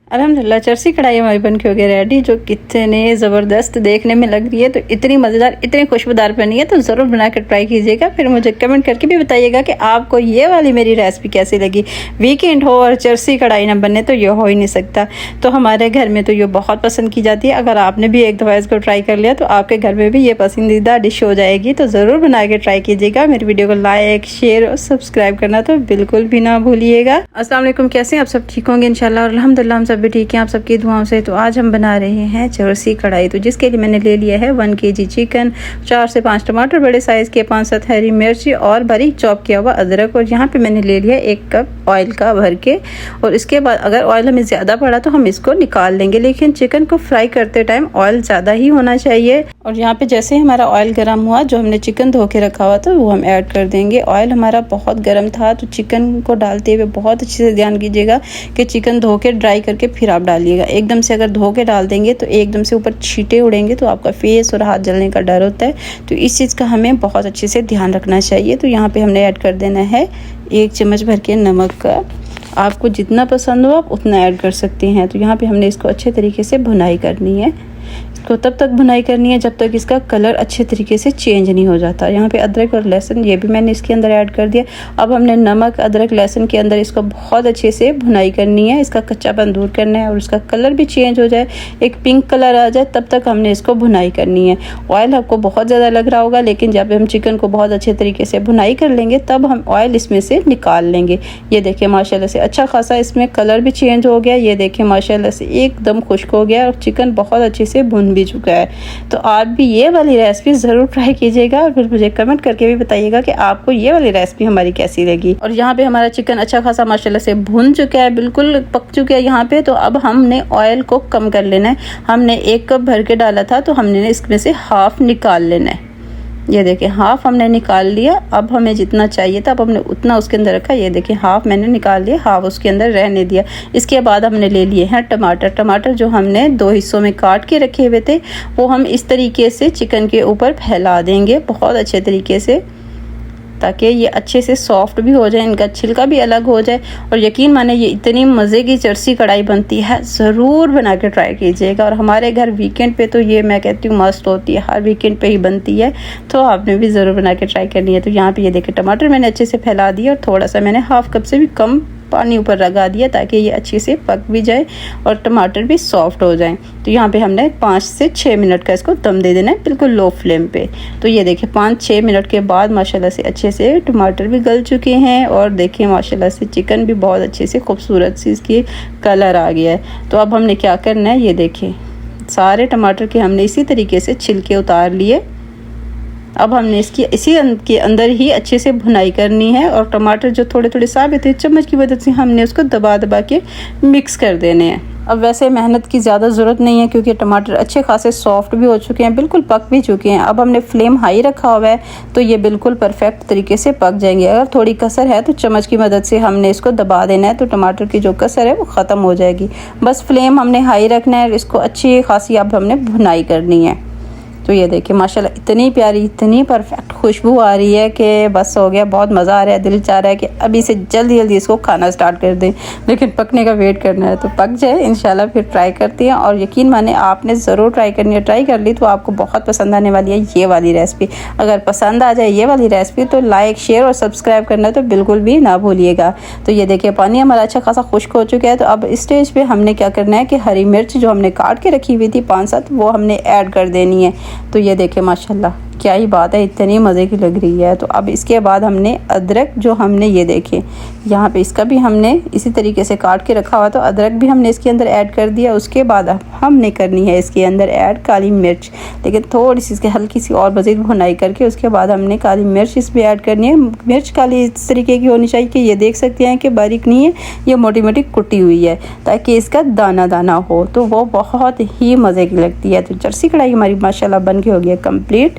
अल्हम्दुलिल्लाह चरसी कढ़ाई हमारी बन के हो गई रेडी, जो कितने ज़बरदस्त देखने में लग रही है, तो इतनी मज़ेदार इतनी खुशबूदार बनी है। तो ज़रूर बना कर ट्राई कीजिएगा, फिर मुझे कमेंट करके भी बताइएगा कि आपको ये वाली मेरी रेसिपी कैसी लगी। वीकेंड हो और चरसी कढ़ाई ना बने तो ये हो ही नहीं सकता। तो हमारे घर में तो ये बहुत पसंद की जाती है। अगर आपने भी एक दफ़ा इसको ट्राई कर लिया तो आपके घर में भी ये पसंदीदा डिश हो जाएगी। तो ज़रूर बना के ट्राई कीजिएगा। मेरी वीडियो को लाइक शेयर और सब्सक्राइब करना तो बिल्कुल भी ना भूलिएगा। अस्सलाम वालेकुम, कैसे हैं आप? सब ठीक होंगे इंशाल्लाह, और अल्हम्दुलिल्लाह हम सब भी ठीक हैं आप सबकी दुआओं से। तो आज हम बना रहे हैं चरसी कढ़ाई, तो जिसके लिए मैंने ले लिया है 1 kg चिकन, 4 से 5 टमाटर बड़े साइज़ के, 5-7 हरी मिर्ची और बारीक चॉप किया हुआ अदरक, और यहाँ पे मैंने ले लिया 1 कप ऑयल का भर के। और इसके बाद अगर ऑयल हमें ज़्यादा पड़ा तो हम इसको निकाल लेंगे, लेकिन चिकन को फ्राई करते टाइम ऑयल ज़्यादा ही होना चाहिए। और यहाँ पे जैसे हमारा ऑयल गर्म हुआ, जो हमने चिकन धो के रखा हुआ था वो हम ऐड कर देंगे। ऑयल हमारा बहुत गर्म था, तो चिकन को डालते हुए बहुत अच्छे से ध्यान कीजिएगा कि चिकन धो के ड्राई करके फिर आप डालिएगा। एकदम से अगर धो के डाल देंगे तो एकदम से ऊपर छींटे उड़ेंगे तो आपका फेस और हाथ जलने का डर होता है। तो इस चीज़ का हमें बहुत अच्छे से ध्यान रखना चाहिए। तो यहाँ पे हमने ऐड कर देना है 1 चम्मच भर के नमक का। आपको जितना पसंद हो आप उतना ऐड कर सकते हैं। तो यहाँ पे हमने इसको अच्छे तरीके से भुनाई करनी है। इसको तब तक भुनाई करनी है जब तक इसका कलर अच्छे तरीके से चेंज नहीं हो जाता। यहाँ पे अदरक और लहसुन ये भी मैंने इसके अंदर ऐड कर दिया। अब हमने नमक अदरक लहसुन के अंदर इसको बहुत अच्छे से भुनाई करनी है, इसका कच्चापन दूर करना है और उसका कलर भी चेंज हो जाए, एक पिंक कलर आ जाए, तब तक हमने इसको भुनाई करनी है। ऑयल आपको बहुत ज़्यादा लग रहा होगा, लेकिन जब हम चिकन को बहुत अच्छे तरीके से भुनाई कर लेंगे तब हम ऑयल इसमें से निकाल लेंगे। ये देखिए माशाल्लाह से अच्छा खासा इसमें कलर भी चेंज हो गया। ये देखिए माशाल्लाह से एकदम खुश्क हो गया और चिकन बहुत अच्छे से भुन भी चुका है। तो आप भी ये वाली रेसिपी ज़रूर ट्राई कीजिएगा और फिर मुझे कमेंट करके भी बताइएगा कि आपको ये वाली रेसिपी हमारी कैसी लगी। और यहाँ पे हमारा चिकन अच्छा खासा माशाल्लाह से भुन चुका है, बिल्कुल पक चुका है यहाँ पे। तो अब हमने ऑयल को कम कर लेना है। हमने 1 कप भर के डाला था, तो हमने इसमें से हाफ निकाल लेना है। ये देखिए हाफ हमने निकाल लिया। अब हमें जितना चाहिए था अब हमने उतना उसके अंदर रखा। ये देखिए हाफ मैंने निकाल लिया, हाफ उसके अंदर रहने दिया। इसके बाद हमने ले लिए हैं टमाटर। टमाटर जो हमने 2 हिस्सों में काट के रखे हुए थे वो हम इस तरीके से चिकन के ऊपर फैला देंगे बहुत अच्छे तरीके से, ताकि ये अच्छे से सॉफ्ट भी हो जाए, इनका छिलका भी अलग हो जाए। और यकीन माने ये इतनी मज़े की चरसी कढ़ाई बनती है, ज़रूर बना के ट्राई कीजिएगा। और हमारे घर वीकेंड पे तो ये मैं कहती हूँ मस्त होती है, हर वीकेंड पे ही बनती है, तो आपने भी ज़रूर बना के ट्राई करनी है। तो यहाँ पे ये देखिए टमाटर मैंने अच्छे से फैला दिया और थोड़ा सा मैंने हाफ कप से भी कम पानी ऊपर लगा दिया ताकि ये अच्छे से पक भी जाए और टमाटर भी सॉफ्ट हो जाए। तो यहाँ पे हमने 5 से 6 मिनट का इसको दम दे देना है, बिल्कुल लो फ्लेम पे। तो ये देखिए 5-6 मिनट के बाद माशाल्लाह से अच्छे से टमाटर भी गल चुके हैं और देखिए माशाल्लाह से चिकन भी बहुत अच्छे से खूबसूरत सी इसकी कलर आ गया है। तो अब हमने क्या करना है, ये देखिए सारे टमाटर के हमने इसी तरीके से छिलके उतार लिए। अब हमने इसी के अंदर ही अच्छे से भुनाई करनी है और टमाटर जो थोड़े थोड़े साबित है चम्मच की मदद से हमने उसको दबा दबा के मिक्स कर देने हैं। अब वैसे मेहनत की ज़्यादा ज़रूरत नहीं है क्योंकि टमाटर अच्छे खासे सॉफ्ट भी हो चुके हैं, बिल्कुल पक भी चुके हैं। अब हमने फ्लेम हाई रखा हुआ है तो ये बिल्कुल परफेक्ट तरीके से पक जाएंगे। अगर थोड़ी कसर है तो चम्मच की मदद से हमने इसको दबा देना है, तो टमाटर की जो कसर है वो ख़त्म हो जाएगी। बस फ्लेम हमने हाई रखना है, इसको अच्छी खासी अब हमने भुनाई करनी है। तो ये देखिए माशाल्लाह इतनी प्यारी इतनी परफेक्ट खुशबू आ रही है कि बस हो गया, बहुत मज़ा आ रहा है। दिल चाह रहा है कि अभी से जल्दी जल्दी इसको खाना स्टार्ट कर दें, लेकिन पकने का वेट करना है। तो पक जाए इंशाल्लाह फिर ट्राई करती हैं। और यकीन माने आपने ज़रूर ट्राई करनी है, ट्राई कर ली तो आपको बहुत पसंद आने वाली है ये वाली रेसिपी। अगर पसंद आ जाए ये वाली रेसिपी तो लाइक शेयर और सब्सक्राइब करना तो बिल्कुल भी ना भूलिएगा। तो ये देखिए पानी हमारा अच्छा खासा खुश्क हो चुका है। तो अब इस स्टेज पर हमने क्या करना है कि हरी मिर्च जो हमने काट के रखी हुई थी 5-7 वो हमने ऐड कर देनी है। तो ये देखिए माशाल्लाह क्या ही बात है, इतनी मज़े की लग रही है। तो अब इसके बाद हमने अदरक जो हमने ये देखिए यहाँ पे इसका भी हमने इसी तरीके से काट के रखा हुआ, तो अदरक भी हमने इसके अंदर ऐड कर दिया। उसके बाद हमने करनी है इसके अंदर ऐड काली मिर्च, लेकिन थोड़ी सी इसके हल्की सी और मज़ीद भुनाई करके उसके बाद हमने काली मिर्च इसमें ऐड करनी है। मिर्च काली इस तरीके की होनी चाहिए कि ये देख सकते हैं कि बारीक नहीं है, ये मोटी मोटी कुटी हुई है, ताकि इसका दाना दाना हो, तो वो बहुत ही मज़े की लगती है। तो चरसी कढ़ाई हमारी माशाल्लाह बन के हो गई है कंप्लीट।